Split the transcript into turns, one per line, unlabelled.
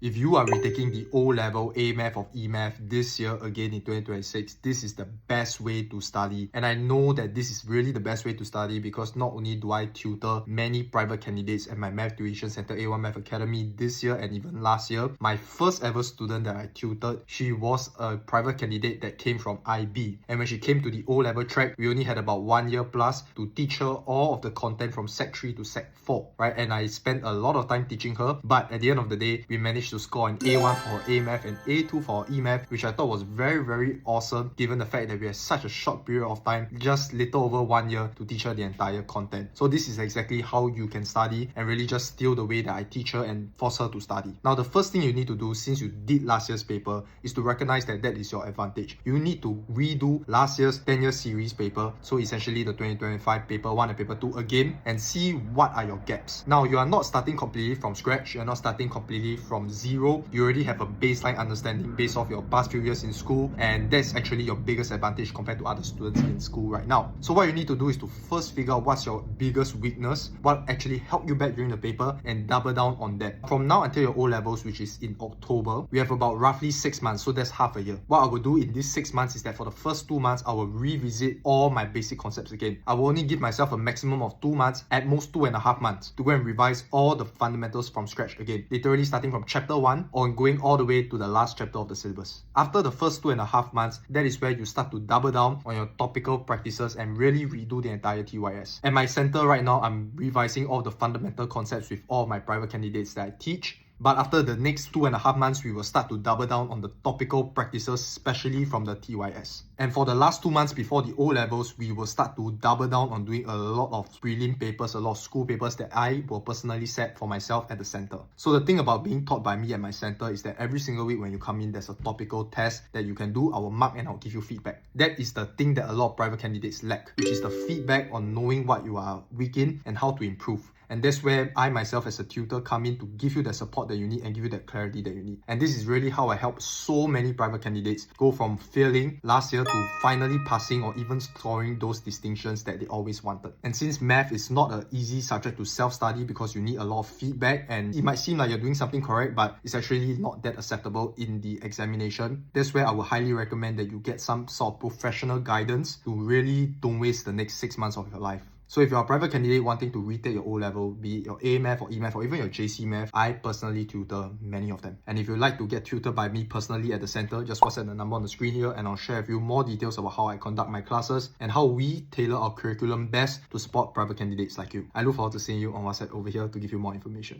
If you are retaking the O-level A Math of E Math this year again in 2026, this is the best way to study. And I know that this is really the best way to study because not only do I tutor many private candidates at my Math Tuition Center A1 Math Academy this year and even last year, my first ever student that I tutored, she was a private candidate that came from IB. And when she came to the O-level track, we only had about 1 year plus to teach her all of the content from Sec 3 to Sec 4, right? And I spent a lot of time teaching her, but at the end of the day, we managed to score an A1 for A Math and A2 for E Math, which I thought was very, very awesome given the fact that we had such a short period of time, just little over 1 year to teach her the entire content. So this is exactly how you can study and really just steal the way that I teach her and force her to study. Now, the first thing you need to do since you did last year's paper is to recognize that that is your advantage. You need to redo last year's 10-year series paper, so essentially the 2025 paper 1 and paper 2 again, and see what are your gaps. Now, you are not starting completely from scratch, you're not starting completely from zero. You already have a baseline understanding based off your past few years in school, and that's actually your biggest advantage compared to other students in school right now. So what you need to do is to first figure out what's your biggest weakness, what actually helped you back during the paper, and double down on that. From now until your O-levels, which is in October, we have about roughly 6 months, so that's half a year. What I will do in these 6 months is that for the first 2 months, I will revisit all my basic concepts again. I will only give myself a maximum of 2 months, at most 2.5 months, to go and revise all the fundamentals from scratch again, literally starting from chapter 1 or going all the way to the last chapter of the syllabus. After the first 2.5 months, that is where you start to double down on your topical practices and really redo the entire TYS. At my center right now, I'm revising all the fundamental concepts with all my private candidates that I teach. But after the next 2.5 months, we will start to double down on the topical practices, especially from the TYS. And for the last 2 months before the O-levels, we will start to double down on doing a lot of prelim papers, a lot of school papers that I will personally set for myself at the center. So the thing about being taught by me at my center is that every single week when you come in, there's a topical test that you can do. I will mark and I'll give you feedback. That is the thing that a lot of private candidates lack, which is the feedback on knowing what you are weak in and how to improve. And that's where I myself as a tutor come in to give you the support that you need and give you that clarity that you need. And this is really how I help so many private candidates go from failing last year to finally passing or even scoring those distinctions that they always wanted. And since math is not an easy subject to self-study because you need a lot of feedback and it might seem like you're doing something correct, but it's actually not that acceptable in the examination, that's where I would highly recommend that you get some sort of professional guidance to really don't waste the next 6 months of your life. So if you're a private candidate wanting to retake your O-level, be it your A Math or E Math or even your JC Math, I personally tutor many of them. And if you'd like to get tutored by me personally at the center, just WhatsApp the number on the screen here and I'll share with you more details about how I conduct my classes and how we tailor our curriculum best to support private candidates like you. I look forward to seeing you on WhatsApp over here to give you more information.